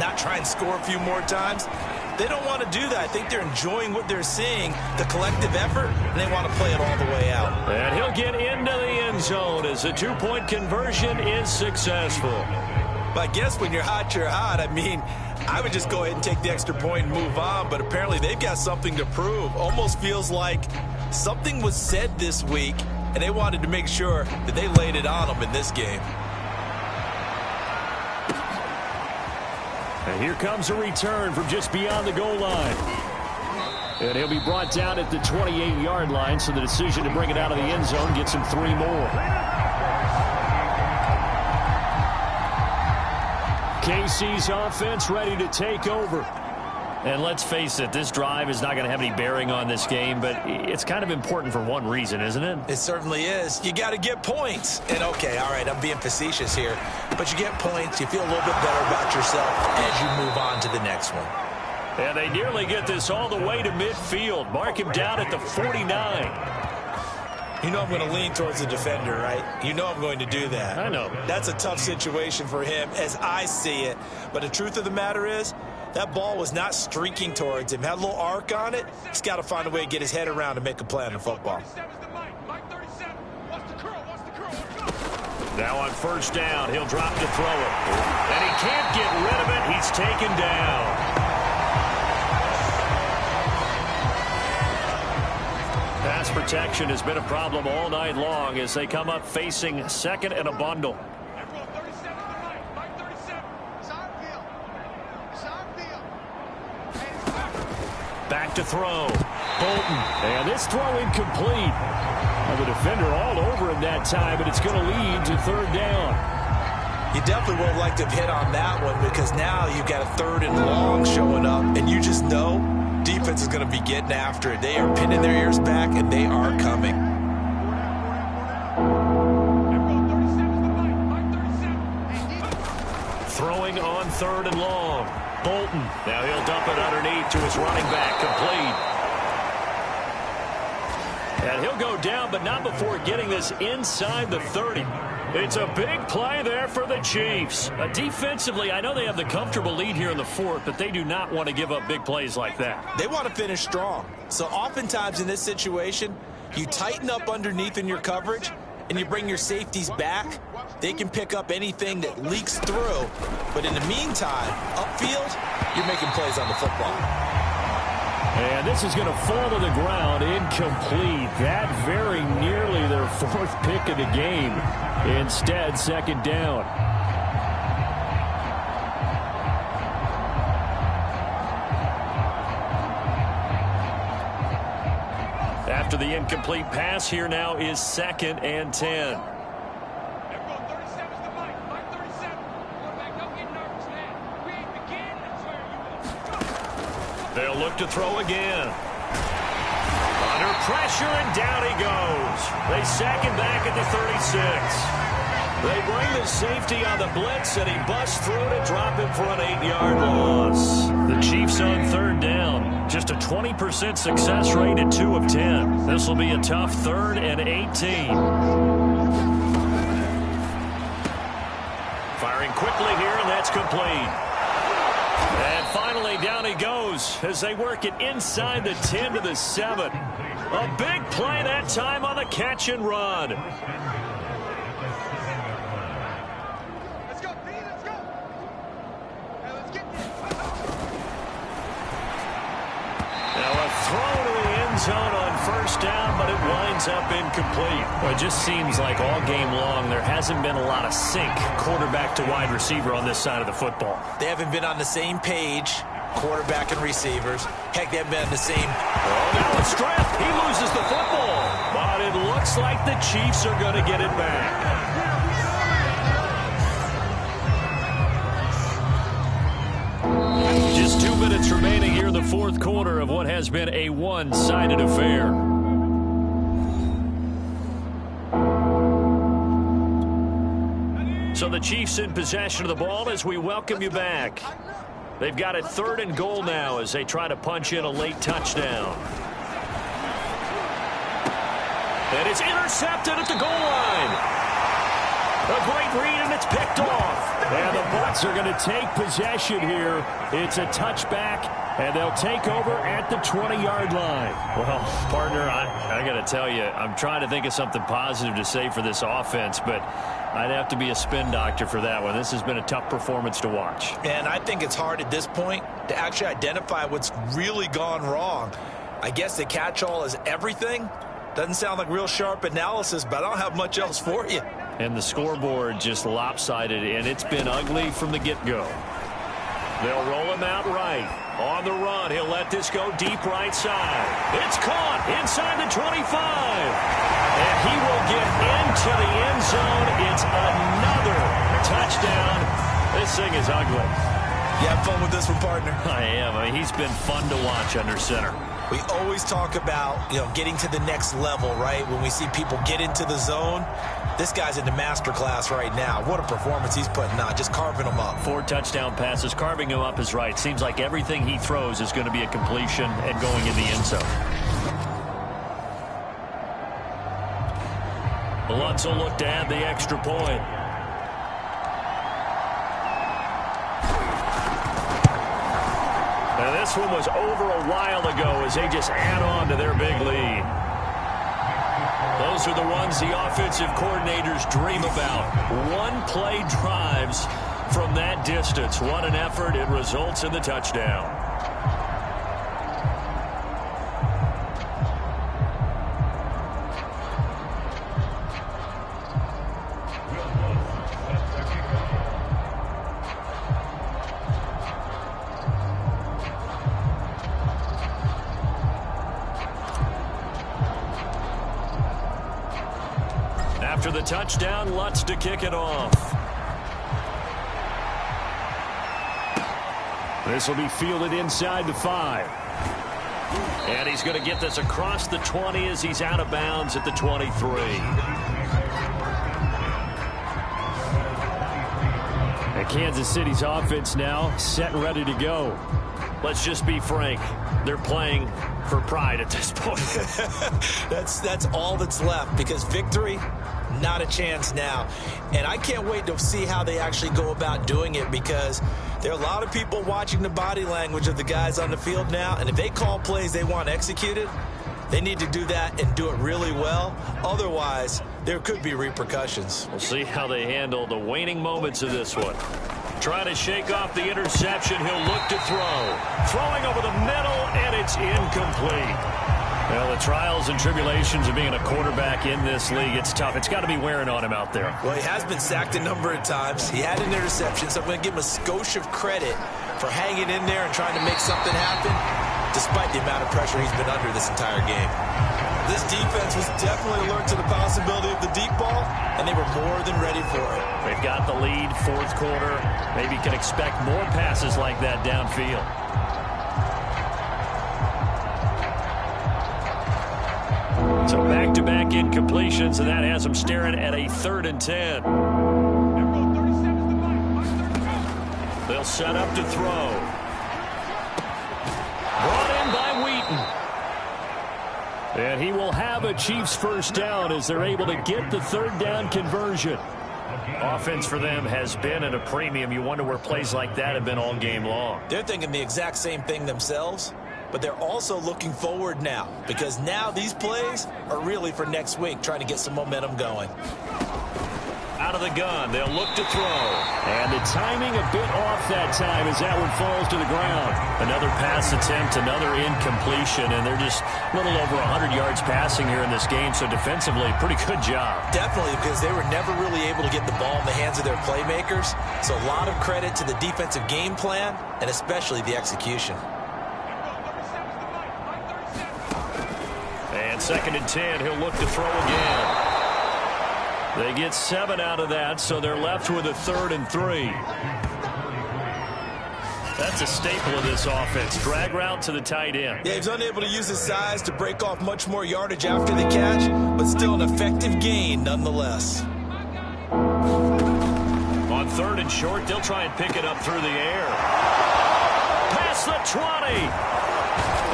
A: not try and score a few more times, they don't want to do that. I think they're enjoying what they're seeing, the collective effort, and they want to play it all the way out.
B: And he'll get into the end zone as the two-point conversion is successful.
A: But I guess when you're hot, you're hot. I mean, I would just go ahead and take the extra point and move on, but apparently they've got something to prove. Almost feels like something was said this week, and they wanted to make sure that they laid it on them in this game.
B: And here comes a return from just beyond the goal line. And he'll be brought down at the 28-yard line, so the decision to bring it out of the end zone gets him 3 more. KC's offense ready to take over. And let's face it, this drive is not going to have any bearing on this game, but it's kind of important for one reason, isn't it?
A: It certainly is. You got to get points. And okay, all right, I'm being facetious here, but you get points, you feel a little bit better about yourself as you move on to the next one.
B: And they nearly get this all the way to midfield. Mark him down at the 49.
A: You know I'm going to lean towards the defender, right? You know I'm going to do that.
B: I know.
A: That's a tough situation for him as I see it. But the truth of the matter is, that ball was not streaking towards him. Had a little arc on it. He's got to find a way to get his head around and make a play on the football.
B: Now on 1st down, he'll drop to throw it. And he can't get rid of it. He's taken down. Pass protection has been a problem all night long as they come up facing 2nd and a bundle. Back to throw. Bolton. And this throw incomplete. And the defender all over him that time, but it's going to lead to 3rd down.
A: You definitely would have liked to have hit on that one because now you've got a 3rd and long showing up, and you just know defense is going to be getting after it. They are pinning their ears back, and they are coming.
B: Throwing on 3rd and long. Bolton. Now he'll dump it underneath to his running back. Complete. And he'll go down, but not before getting this inside the 30. It's a big play there for the Chiefs. Defensively, I know they have the comfortable lead here in the 4th, but they do not want to give up big plays like that.
A: They want to finish strong. So oftentimes in this situation, you tighten up underneath in your coverage, and you bring your safeties back. They can pick up anything that leaks through. But in the meantime, upfield, you're making plays on the football.
B: And this is going to fall to the ground, incomplete. That very nearly their 4th pick of the game. Instead, 2nd down. After the incomplete pass, here now is 2nd and 10. They'll look to throw again. Under pressure, and down he goes. They sack him back at the 36. They bring the safety on the blitz, and he busts through to drop him for an 8-yard loss. The Chiefs on 3rd down. Just a 20% success rate at 2 of 10. This will be a tough 3rd and 18. Firing quickly here, and that's complete. And finally, down he goes as they work it inside the 10 to the 7. A big play that time on the catch and run.
C: Let's go, Pete, let's go. Hey, let's get this.
B: Now a throw to the end zone on 1st down, but it winds up incomplete. Well, it just seems like all game long there hasn't been a lot of sync quarterback to wide receiver on this side of the football.
A: They haven't been on the same page. quarterback and receivers. Heck, they've been the same.
B: Oh, now it's stripped. He loses the football. But it looks like the Chiefs are going to get it back. Just 2 minutes remaining here in the fourth quarter of what has been a one-sided affair. So the Chiefs in possession of the ball as we welcome you back. They've got it 3rd and goal now as they try to punch in a late touchdown. And it's intercepted at the goal line. A great read, and it's picked off. And the Bucs are going to take possession here. It's a touchback, and they'll take over at the 20-yard line. Well, partner, I got to tell you, I'm trying to think of something positive to say for this offense, but I'd have to be a spin doctor for that one. This has been a tough performance to watch.
A: And I think it's hard at this point to actually identify what's really gone wrong. I guess the catch-all is everything. Doesn't sound like real sharp analysis, but I don't have much else for you.
B: And the scoreboard just lopsided, and it's been ugly from the get-go. They'll roll him out right. On the run, he'll let this go deep right side. It's caught inside the 25. And he will get into the end zone. It's another touchdown. This thing is ugly.
A: You have fun with this one, partner?
B: I am. I mean, he's been fun to watch under center.
A: We always talk about, getting to the next level, right? When we see people get into the zone, this guy's in the master class right now. What a performance he's putting on, just carving them up.
B: 4 touchdown passes. Carving him up is right. Seems like everything he throws is going to be a completion and going in the end zone. Lutz will look to add the extra point. And this one was over a while ago as they just add on to their big lead. Those are the ones the offensive coordinators dream about. One-play drives from that distance. What an effort. It results in the touchdown. After the touchdown, Lutz to kick it off. This will be fielded inside the 5. And he's going to get this across the 20 as he's out of bounds at the 23. And Kansas City's offense now set and ready to go. Let's just be frank. They're playing for pride at this point.
A: That's all that's left, because victory, not a chance now. And I can't wait to see how they actually go about doing it, because there are a lot of people watching the body language of the guys on the field now, and if they call plays they want executed, they need to do that and do it really well. Otherwise, there could be repercussions.
B: We'll see how they handle the waning moments of this one. Trying to shake off the interception. He'll look to throw. Throwing over the middle, and it's incomplete. Well, the trials and tribulations of being a quarterback in this league, it's tough. It's got to be wearing on him out there.
A: Well, he has been sacked a number of times. He had an interception, so I'm going to give him a skosh of credit for hanging in there and trying to make something happen, despite the amount of pressure he's been under this entire game. This defense was definitely alert to the possibility of the deep ball, and they were more than ready for it.
B: They've got the lead, fourth quarter. Maybe can expect more passes like that downfield. So back-to-back incompletions, and that has them staring at a 3rd and 10. They'll set up to throw. Brought in by Wheaton. And he will have a Chiefs first down as they're able to get the 3rd down conversion. Offense for them has been at a premium. You wonder where plays like that have been all game long.
A: They're thinking the exact same thing themselves, but they're also looking forward now, because now these plays are really for next week, trying to get some momentum going.
B: Out of the gun, they'll look to throw. And the timing a bit off that time as that one falls to the ground. Another pass attempt, another incompletion, and they're just a little over 100 yards passing here in this game, so defensively, pretty good job.
A: Definitely, because they were never really able to get the ball in the hands of their playmakers. So a lot of credit to the defensive game plan, and especially the execution.
B: And 2nd and 10, he'll look to throw again. They get 7 out of that, so they're left with a 3rd and 3. That's a staple of this offense. Drag route to the tight end.
A: Yeah, he's unable to use his size to break off much more yardage after the catch, but still an effective gain nonetheless.
B: On 3rd and short, they'll try and pick it up through the air. Past the 20.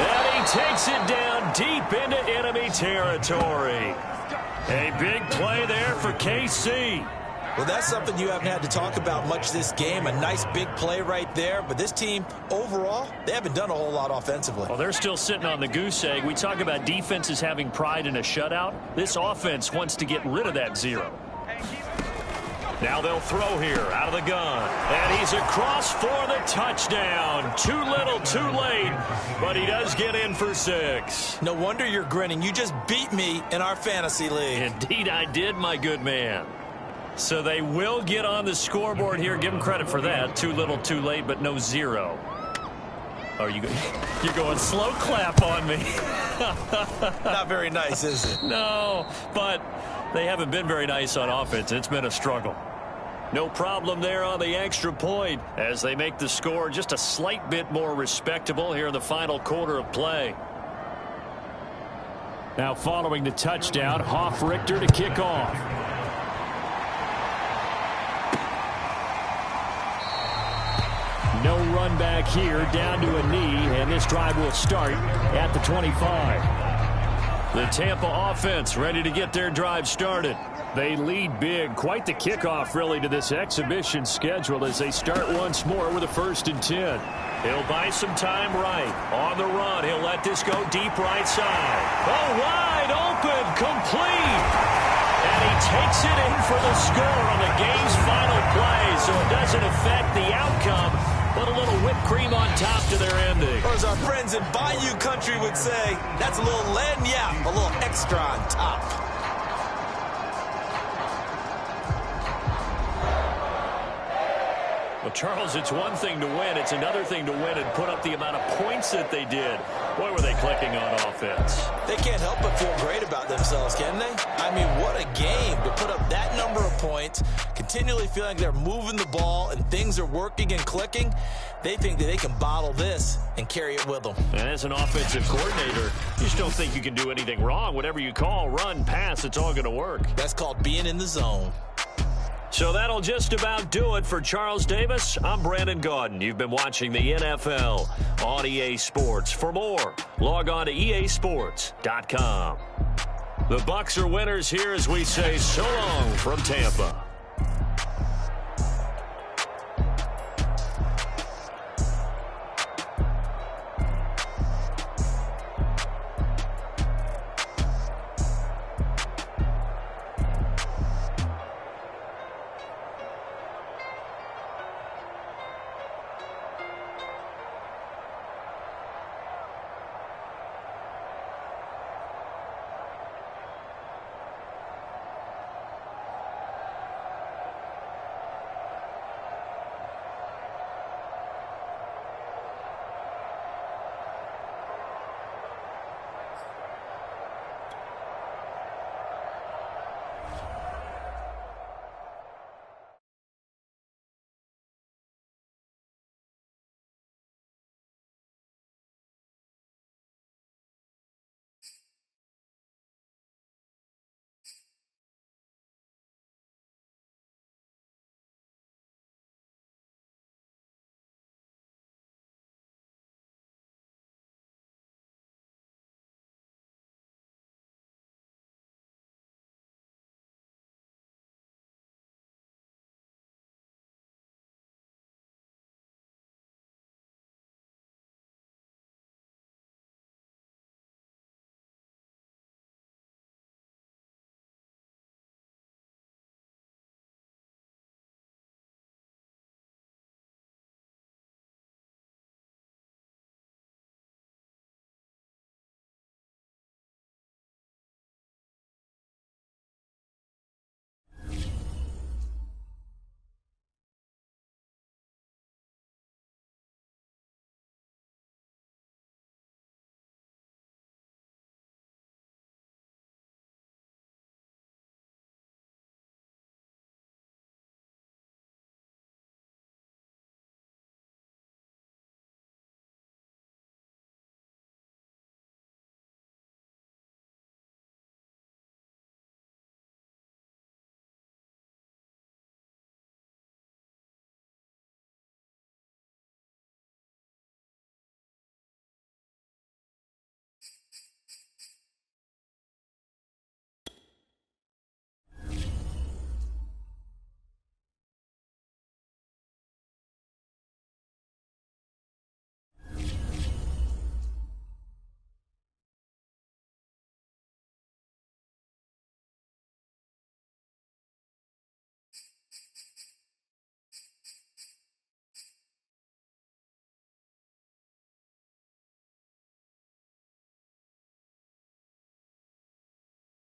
B: And he takes it down deep into enemy territory. A big play there for KC.
A: Well, that's something you haven't had to talk about much this game. A nice big play right there. But this team, overall, they haven't done a whole lot offensively.
B: Well, they're still sitting on the goose egg. We talk about defenses having pride in a shutout. This offense wants to get rid of that 0. Now they'll throw here out of the gun. And he's across for the touchdown. Too little, too late. But he does get in for 6.
A: No wonder you're grinning. You just beat me in our fantasy league.
B: Indeed I did, my good man. So they will get on the scoreboard here. Give them credit for that. Too little, too late, but no 0. Oh, you're going slow clap on me.
A: Not very nice, is it?
B: No, but they haven't been very nice on offense. It's been a struggle. No problem there on the extra point as they make the score just a slight bit more respectable here in the final quarter of play. Now following the touchdown, Hofrichter to kick off. No run back here, down to a knee, and this drive will start at the 25. The Tampa offense ready to get their drive started. They lead big. Quite the kickoff, really, to this exhibition schedule as they start once more with a 1st and 10. He'll buy some time right. On the run, he'll let this go deep right side. Oh, wide open, complete. And he takes it in for the score on the game's final play, so it doesn't affect the outcome, but a little whipped cream on top to their ending.
A: Or as our friends in Bayou Country would say, that's a little lagniappe, a little extra on top.
B: Well, Charles, it's one thing to win. It's another thing to win and put up the amount of points that they did. Boy, were they clicking on offense.
A: They can't help but feel great about themselves, can they? I mean, what a game to put up that number of points, continually feeling they're moving the ball and things are working and clicking. They think that they can bottle this and carry it with them.
B: And as an offensive coordinator, you just don't think you can do anything wrong. Whatever you call, run, pass, it's all going to work.
A: That's called being in the zone.
B: So that'll just about do it for Charles Davis. I'm Brandon Gaudin. You've been watching the NFL on EA Sports. For more, log on to easports.com. The Bucs are winners here as we say so long from Tampa.